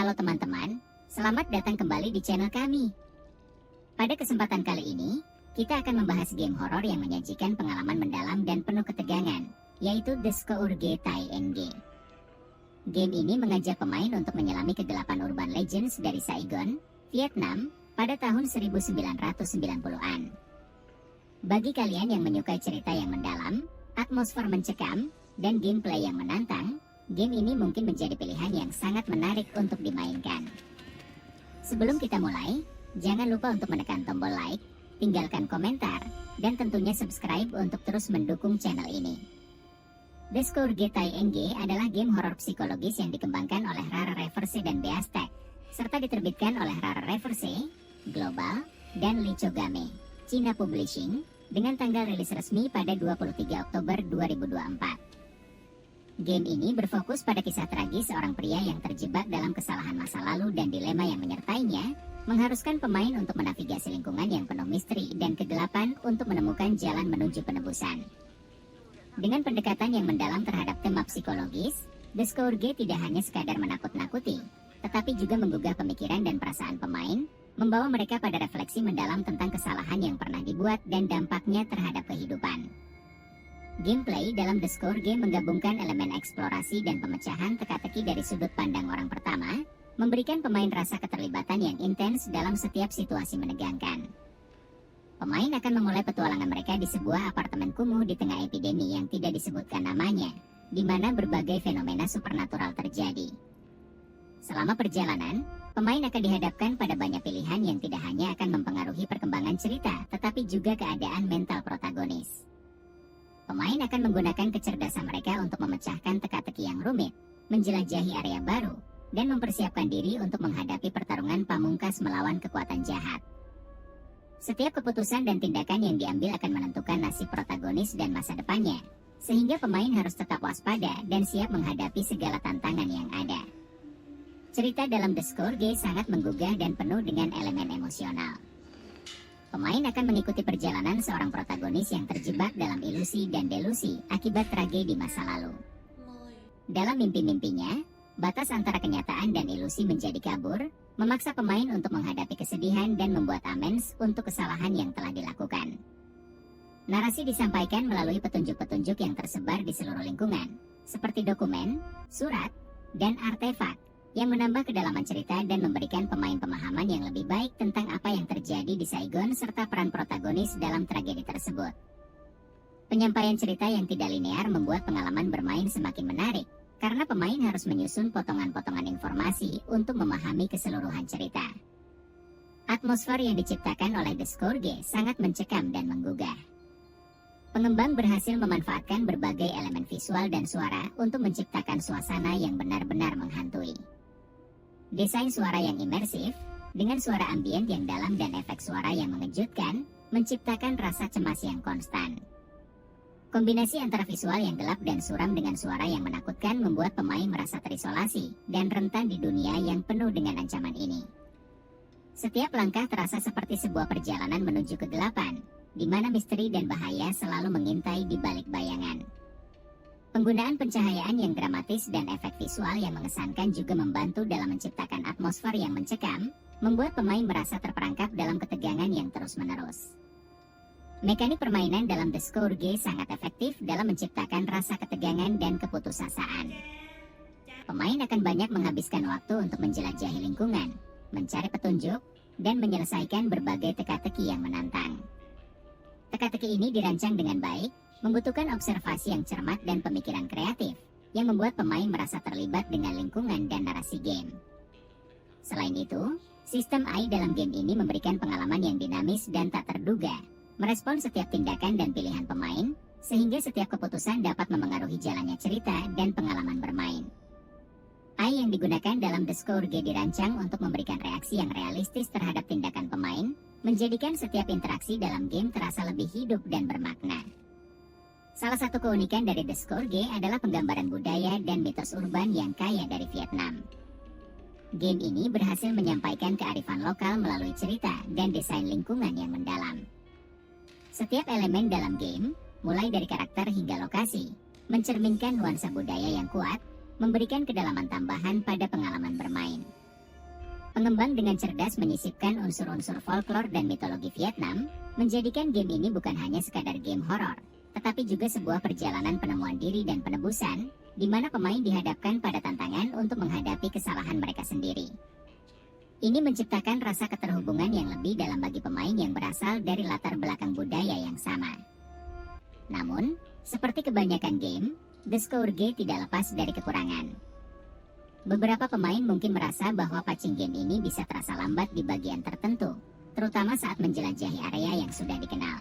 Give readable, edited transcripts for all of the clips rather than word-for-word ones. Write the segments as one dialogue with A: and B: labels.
A: Halo teman-teman, selamat datang kembali di channel kami. Pada kesempatan kali ini, kita akan membahas game horor yang menyajikan pengalaman mendalam dan penuh ketegangan, yaitu The Scourge TNG. Game ini mengajak pemain untuk menyelami kegelapan urban legends dari Saigon, Vietnam, pada tahun 1990-an. Bagi kalian yang menyukai cerita yang mendalam, atmosfer mencekam, dan gameplay yang menantang, game ini mungkin menjadi pilihan yang sangat menarik untuk dimainkan. Sebelum kita mulai, jangan lupa untuk menekan tombol like, tinggalkan komentar, dan tentunya subscribe untuk terus mendukung channel ini. The Scourge TNG adalah game horor psikologis yang dikembangkan oleh Rare Reverse dan Beastek, serta diterbitkan oleh Rare Reverse, Global, dan Lichogame, China Publishing, dengan tanggal rilis resmi pada 23 Oktober 2024. Game ini berfokus pada kisah tragis seorang pria yang terjebak dalam kesalahan masa lalu dan dilema yang menyertainya, mengharuskan pemain untuk menavigasi lingkungan yang penuh misteri dan kegelapan untuk menemukan jalan menuju penebusan. Dengan pendekatan yang mendalam terhadap tema psikologis, The Scourge tidak hanya sekadar menakut-nakuti, tetapi juga menggugah pemikiran dan perasaan pemain, membawa mereka pada refleksi mendalam tentang kesalahan yang pernah dibuat dan dampaknya terhadap kehidupan. Gameplay dalam The Scourge menggabungkan elemen eksplorasi dan pemecahan teka-teki dari sudut pandang orang pertama, memberikan pemain rasa keterlibatan yang intens dalam setiap situasi menegangkan. Pemain akan memulai petualangan mereka di sebuah apartemen kumuh di tengah epidemi yang tidak disebutkan namanya, di mana berbagai fenomena supernatural terjadi. Selama perjalanan, pemain akan dihadapkan pada banyak pilihan yang tidak hanya akan mempengaruhi perkembangan cerita, tetapi juga keadaan mental protagonis. Pemain akan menggunakan kecerdasan mereka untuk memecahkan teka-teki yang rumit, menjelajahi area baru, dan mempersiapkan diri untuk menghadapi pertarungan pamungkas melawan kekuatan jahat. Setiap keputusan dan tindakan yang diambil akan menentukan nasib protagonis dan masa depannya, sehingga pemain harus tetap waspada dan siap menghadapi segala tantangan yang ada. Cerita dalam The Scourge sangat menggugah dan penuh dengan elemen emosional. Pemain akan mengikuti perjalanan seorang protagonis yang terjebak dalam ilusi dan delusi akibat tragedi masa lalu. Dalam mimpi-mimpinya, batas antara kenyataan dan ilusi menjadi kabur, memaksa pemain untuk menghadapi kesedihan dan membuat amends untuk kesalahan yang telah dilakukan. Narasi disampaikan melalui petunjuk-petunjuk yang tersebar di seluruh lingkungan, seperti dokumen, surat, dan artefak, yang menambah kedalaman cerita dan memberikan pemain pemahaman yang lebih baik tentang apa yang terjadi di Saigon serta peran protagonis dalam tragedi tersebut. Penyampaian cerita yang tidak linear membuat pengalaman bermain semakin menarik, karena pemain harus menyusun potongan-potongan informasi untuk memahami keseluruhan cerita. Atmosfer yang diciptakan oleh The Scourge sangat mencekam dan menggugah. Pengembang berhasil memanfaatkan berbagai elemen visual dan suara untuk menciptakan suasana yang benar-benar menghantui. Desain suara yang imersif, dengan suara ambient yang dalam dan efek suara yang mengejutkan, menciptakan rasa cemas yang konstan. Kombinasi antara visual yang gelap dan suram dengan suara yang menakutkan membuat pemain merasa terisolasi dan rentan di dunia yang penuh dengan ancaman ini. Setiap langkah terasa seperti sebuah perjalanan menuju kegelapan, di mana misteri dan bahaya selalu mengintai di balik bayangan. Penggunaan pencahayaan yang dramatis dan efek visual yang mengesankan juga membantu dalam menciptakan atmosfer yang mencekam, membuat pemain merasa terperangkap dalam ketegangan yang terus-menerus. Mekanik permainan dalam The Scourge sangat efektif dalam menciptakan rasa ketegangan dan keputusasaan. Pemain akan banyak menghabiskan waktu untuk menjelajahi lingkungan, mencari petunjuk, dan menyelesaikan berbagai teka-teki yang menantang. Teka-teki ini dirancang dengan baik, membutuhkan observasi yang cermat dan pemikiran kreatif, yang membuat pemain merasa terlibat dengan lingkungan dan narasi game. Selain itu, sistem AI dalam game ini memberikan pengalaman yang dinamis dan tak terduga, merespon setiap tindakan dan pilihan pemain, sehingga setiap keputusan dapat memengaruhi jalannya cerita dan pengalaman bermain. AI yang digunakan dalam The Scourge dirancang untuk memberikan reaksi yang realistis terhadap tindakan pemain, menjadikan setiap interaksi dalam game terasa lebih hidup dan bermakna. Salah satu keunikan dari The Scourge adalah penggambaran budaya dan mitos urban yang kaya dari Vietnam. Game ini berhasil menyampaikan kearifan lokal melalui cerita dan desain lingkungan yang mendalam. Setiap elemen dalam game, mulai dari karakter hingga lokasi, mencerminkan nuansa budaya yang kuat, memberikan kedalaman tambahan pada pengalaman bermain. Pengembang dengan cerdas menyisipkan unsur-unsur folklore dan mitologi Vietnam, menjadikan game ini bukan hanya sekadar game horor, tetapi juga sebuah perjalanan penemuan diri dan penebusan, di mana pemain dihadapkan pada tantangan untuk menghadapi kesalahan mereka sendiri. Ini menciptakan rasa keterhubungan yang lebih dalam bagi pemain yang berasal dari latar belakang budaya yang sama. Namun, seperti kebanyakan game, The Scourge tidak lepas dari kekurangan. Beberapa pemain mungkin merasa bahwa patching game ini bisa terasa lambat di bagian tertentu, terutama saat menjelajahi area yang sudah dikenal.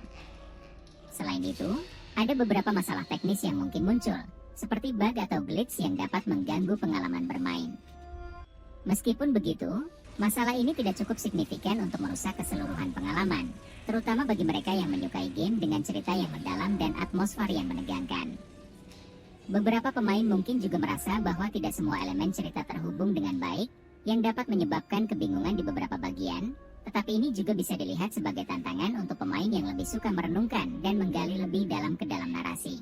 A: Selain itu, ada beberapa masalah teknis yang mungkin muncul, seperti bug atau glitch yang dapat mengganggu pengalaman bermain. Meskipun begitu, masalah ini tidak cukup signifikan untuk merusak keseluruhan pengalaman, terutama bagi mereka yang menyukai game dengan cerita yang mendalam dan atmosfer yang menegangkan. Beberapa pemain mungkin juga merasa bahwa tidak semua elemen cerita terhubung dengan baik, yang dapat menyebabkan kebingungan di beberapa bagian, tetapi ini juga bisa dilihat sebagai tantangan untuk pemain yang lebih suka merenungkan dan menggali lebih dalam ke dalam narasi.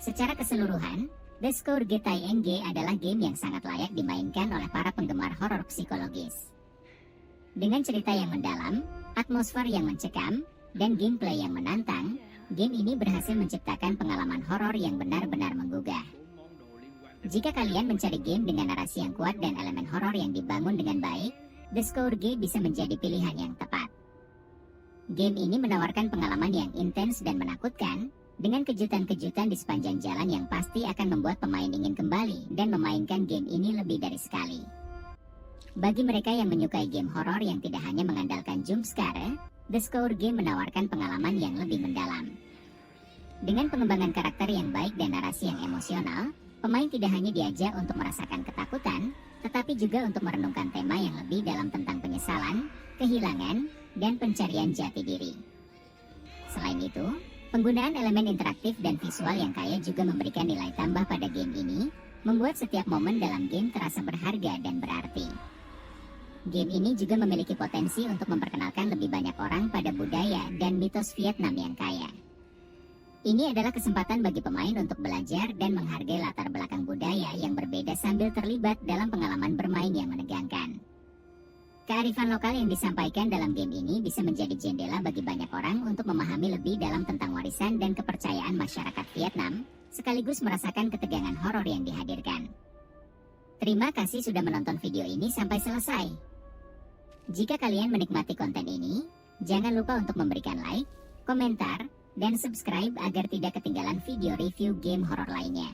A: Secara keseluruhan, The Scourge TNG adalah game yang sangat layak dimainkan oleh para penggemar horor psikologis. Dengan cerita yang mendalam, atmosfer yang mencekam, dan gameplay yang menantang, game ini berhasil menciptakan pengalaman horor yang benar-benar menggugah. Jika kalian mencari game dengan narasi yang kuat dan elemen horor yang dibangun dengan baik, The Scourge bisa menjadi pilihan yang tepat. Game ini menawarkan pengalaman yang intens dan menakutkan, dengan kejutan-kejutan di sepanjang jalan yang pasti akan membuat pemain ingin kembali dan memainkan game ini lebih dari sekali. Bagi mereka yang menyukai game horor yang tidak hanya mengandalkan jump scare, The Scourge menawarkan pengalaman yang lebih mendalam. Dengan pengembangan karakter yang baik dan narasi yang emosional, pemain tidak hanya diajak untuk merasakan ketakutan, tetapi juga untuk merenungkan tema yang lebih dalam tentang penyesalan, kehilangan, dan pencarian jati diri. Selain itu, penggunaan elemen interaktif dan visual yang kaya juga memberikan nilai tambah pada game ini, membuat setiap momen dalam game terasa berharga dan berarti. Game ini juga memiliki potensi untuk memperkenalkan lebih banyak orang pada budaya dan mitos Vietnam yang kaya. Ini adalah kesempatan bagi pemain untuk belajar dan menghargai latar belakang budaya yang berbeda sambil terlibat dalam pengalaman bermain yang menegangkan. Kearifan lokal yang disampaikan dalam game ini bisa menjadi jendela bagi banyak orang untuk memahami lebih dalam tentang warisan dan kepercayaan masyarakat Vietnam, sekaligus merasakan ketegangan horor yang dihadirkan. Terima kasih sudah menonton video ini sampai selesai. Jika kalian menikmati konten ini, jangan lupa untuk memberikan like, komentar, dan subscribe agar tidak ketinggalan video review game horor lainnya.